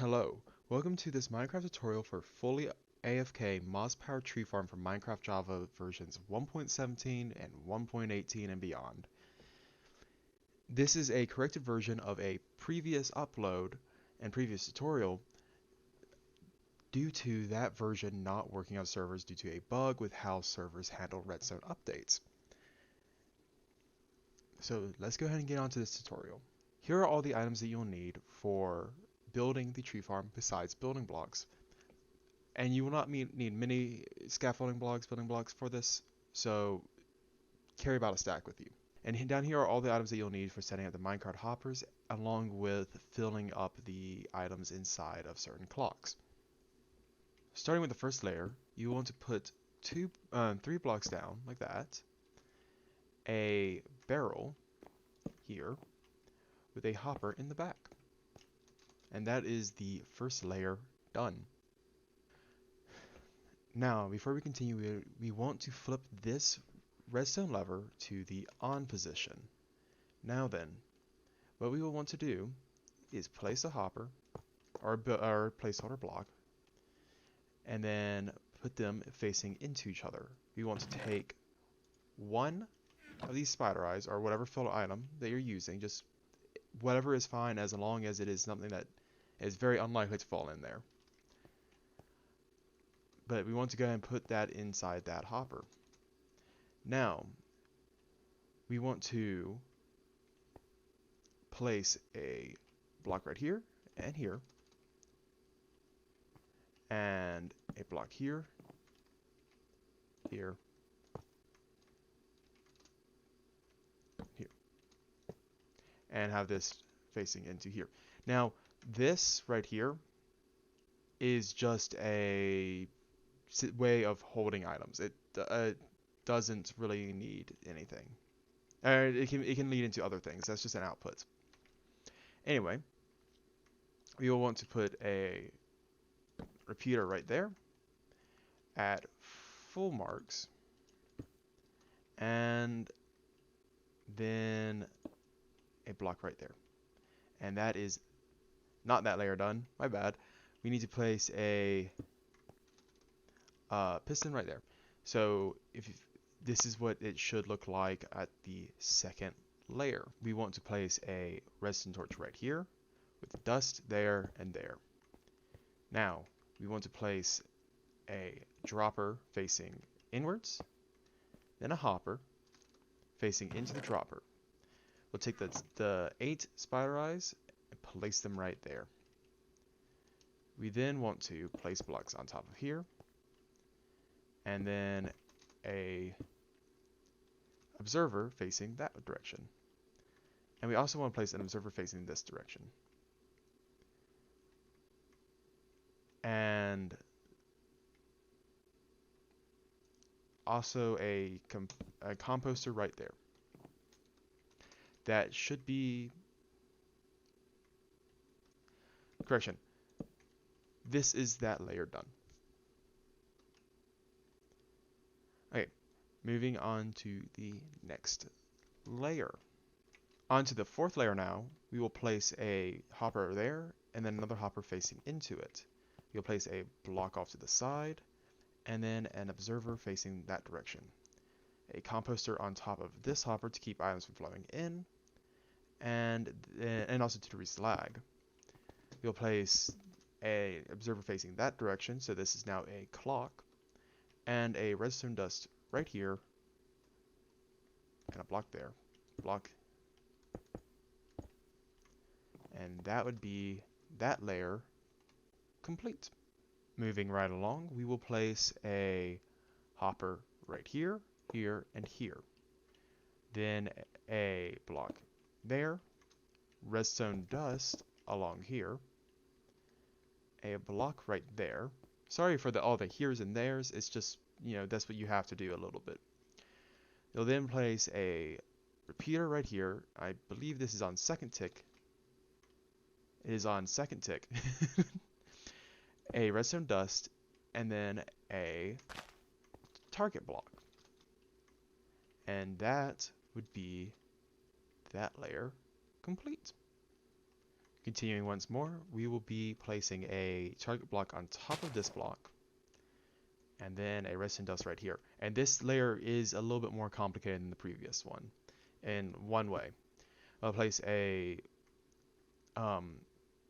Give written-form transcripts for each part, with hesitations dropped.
Hello, welcome to this Minecraft tutorial for fully AFK Moz-powered tree farm for Minecraft Java versions 1.17 and 1.18 and beyond. This is a corrected version of a previous upload and previous tutorial due to that version not working on servers due to a bug with how servers handle redstone updates. So let's go ahead and get on to this tutorial. Here are all the items that you'll need for building the tree farm besides building blocks. And you will not need many scaffolding blocks, building blocks for this, so carry about a stack with you. And down here are all the items that you'll need for setting up the minecart hoppers, along with filling up the items inside of certain clocks. Starting with the first layer, you want to put 3 blocks down, like that, a barrel here, with a hopper in the back. And that is the first layer done. Now, before we continue, we want to flip this redstone lever to the on position. Now then, what we will want to do is place a hopper or placeholder block and then put them facing into each other. We want to take one of these spider eyes or whatever filler item that you're using, just whatever is fine as long as it is something that is very unlikely to fall in there. But we want to go ahead and put that inside that hopper. Now, we want to place a block right here, and a block here, here, and have this facing into here. Now, this right here is just a way of holding items. It doesn't really need anything. It can lead into other things. That's just an output. Anyway, we will want to put a repeater right there at full marks, and then a block right there. And that is not that layer done. My bad. We need to place a piston right there. So this is what it should look like at the second layer. We want to place a redstone torch right here with dust there and there. Now we want to place a dropper facing inwards, then a hopper facing into the dropper. We'll take the 8 spider eyes and place them right there. We then want to place blocks on top of here, and then a observer facing that direction. And we also want to place an observer facing this direction. And also a composter right there. That should be... Correction. This is that layer done. Okay, moving on to the next layer. Onto the fourth layer now, we will place a hopper there, and then another hopper facing into it. You'll place a block off to the side, and then an observer facing that direction. A composter on top of this hopper to keep items from flowing in, and also to reduce lag. You'll place a observer facing that direction, so this is now a clock, and a redstone dust right here, and a block there, block, and that would be that layer complete. Moving right along, we will place a hopper right here, here, and here. Then a block there, redstone dust along here, a block right there. Sorry for all the here's and there's, it's just, that's what you have to do a little bit. You'll then place a repeater right here. I believe this is on second tick. It is on second tick. A redstone dust, and then a target block. And that would be that layer complete. Continuing once more, we will be placing a target block on top of this block, and then a redstone dust right here. And this layer is a little bit more complicated than the previous one in one way. I'll place a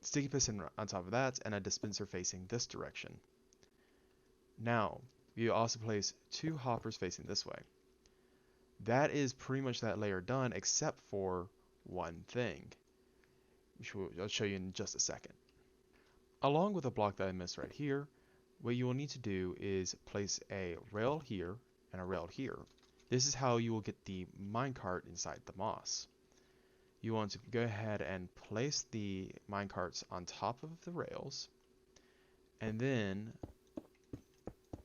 sticky piston on top of that and a dispenser facing this direction. Now, you also place 2 hoppers facing this way. That is pretty much that layer done, except for one thing, which I'll show you in just a second. Along with the block that I missed right here, what you will need to do is place a rail here and a rail here. This is how you will get the minecart inside the moss. You want to go ahead and place the minecarts on top of the rails, and then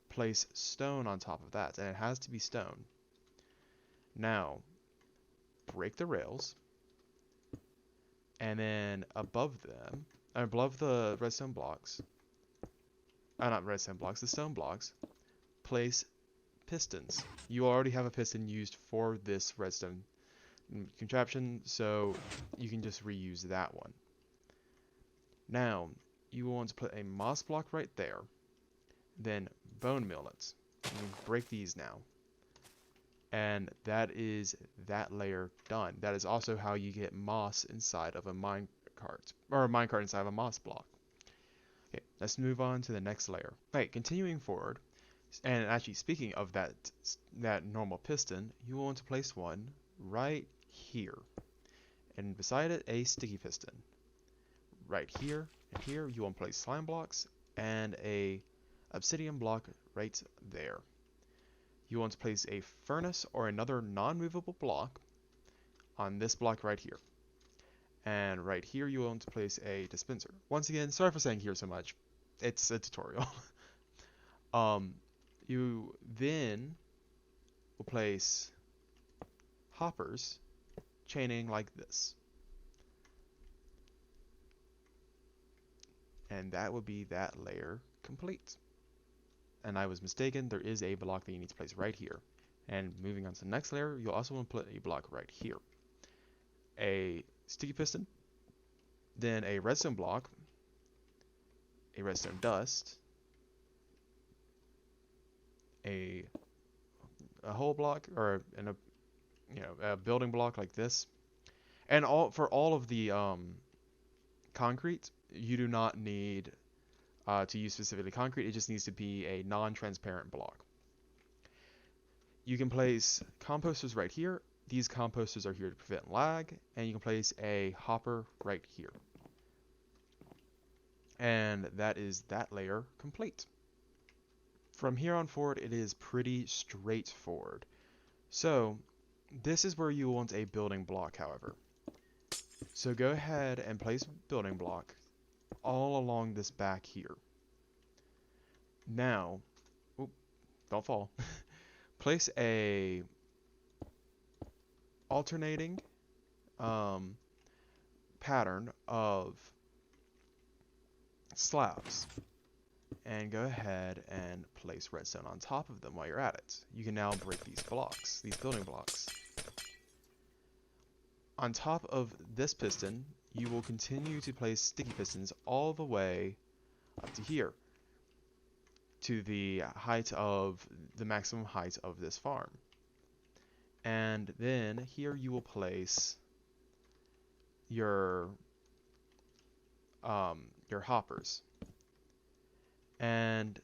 place stone on top of that, and it has to be stone. Now, break the rails, and then above them, above the redstone blocks, not redstone blocks, the stone blocks, place pistons. You already have a piston used for this redstone contraption, so you can just reuse that one. Now, you want to put a moss block right there, then bone mill it. You can break these now. And that is that layer done. That is also how you get moss inside of a minecart, or a minecart inside of a moss block. Okay, let's move on to the next layer. Okay, continuing forward, and actually speaking of that normal piston, you want to place one right here, and beside it a sticky piston. Right here and here, you want to place slime blocks and a obsidian block right there. You want to place a furnace or another non-movable block on this block right here. And right here you want to place a dispenser. Once again, sorry for saying here so much. It's a tutorial. You then will place hoppers chaining like this. And that would be that layer complete. And I was mistaken, there is a block that you need to place right here. And moving on to the next layer, you'll also want to put a block right here. A sticky piston, then a redstone block, a redstone dust, a hole block, or a building block like this. And for all of the concrete, you do not need to use specifically concrete. It just needs to be a non-transparent block. You can place composters right here. These composters are here to prevent lag, and you can place a hopper right here. And that is that layer complete. From here on forward, it is pretty straightforward. So this is where you want a building block, however. So go ahead and place building block all along this back here. Now, don't fall. Place a alternating pattern of slabs, and go ahead and place redstone on top of them while you're at it. You can now break these blocks, these building blocks. On top of this piston, you will continue to place sticky pistons all the way up to here, to the height of the maximum height of this farm. And then here you will place your hoppers. And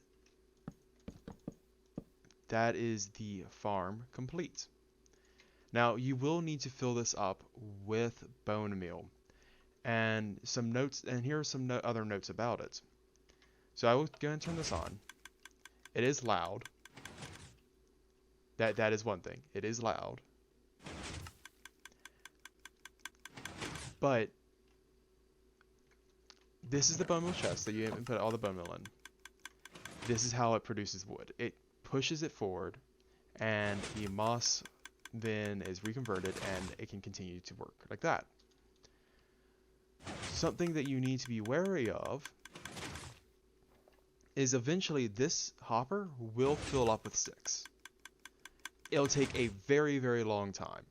that is the farm complete. Now you will need to fill this up with bone meal. And some notes, and here are some other notes about it. So I will go and turn this on. It is loud. That is one thing. It is loud. But this is the bone meal chest that you put all the bone meal in. This is how it produces wood. It pushes it forward, and the moss then is reconverted, and it can continue to work like that. Something that you need to be wary of is eventually this hopper will fill up with sticks. It'll take a very, very long time,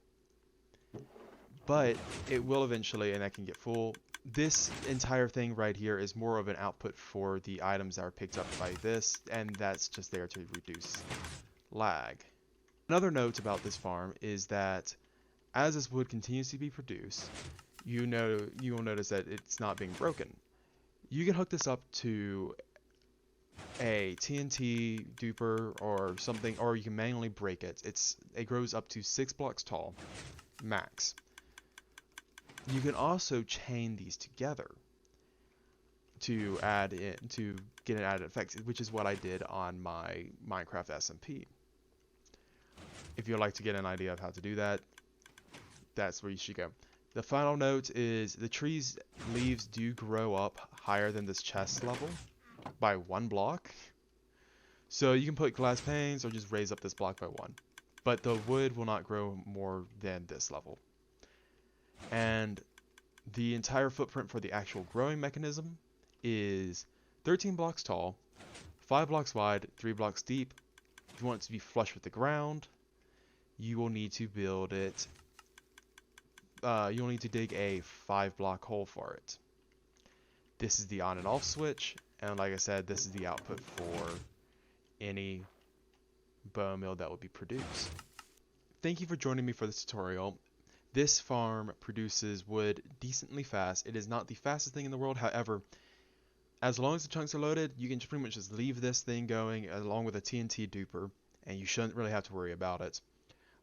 but it will eventually, and that can get full this entire thing right here is more of an output for the items that are picked up by this, and that's just there to reduce lag. Another note about this farm is that as this wood continues to be produced, you will notice that it's not being broken. You can hook this up to a TNT duper or something, or you can manually break it. It grows up to 6 blocks tall, max. You can also chain these together to get an added effect, which is what I did on my Minecraft SMP. If you'd like to get an idea of how to do that, that's where you should go. The final note is the tree's leaves do grow up higher than this chest level by 1 block. So you can put glass panes or just raise up this block by 1. But the wood will not grow more than this level. And the entire footprint for the actual growing mechanism is 13 blocks tall, 5 blocks wide, 3 blocks deep. If you want it to be flush with the ground, you will need to build it. You'll need to dig a 5-block hole for it. This is the on and off switch, and like I said, this is the output for any bone meal that will be produced. Thank you for joining me for this tutorial. This farm produces wood decently fast. It is not the fastest thing in the world, however, as long as the chunks are loaded, you can pretty much just leave this thing going along with a TNT duper, and you shouldn't really have to worry about it.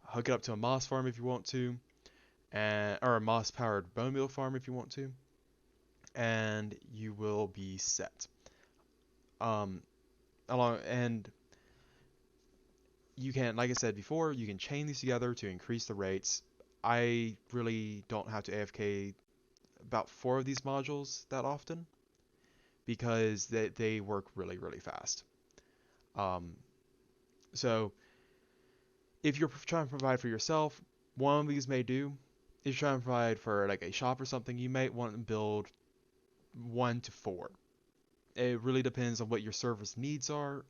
Hook it up to a moss farm if you want to, or a moss powered bone meal farm if you want to, and you will be set. And you can, like I said before, you can chain these together to increase the rates. I really don't have to AFK about 4 of these modules that often because they work really, really fast. So if you're trying to provide for yourself, one of these may do. If you're trying to provide for like a shop or something, you might want to build 1 to 4. It really depends on what your server's needs are.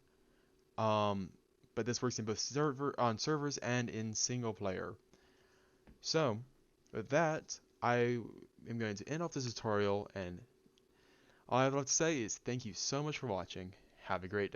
But this works in both servers and in single player. So with that, I am going to end off this tutorial, and all I have left to say is thank you so much for watching. Have a great day.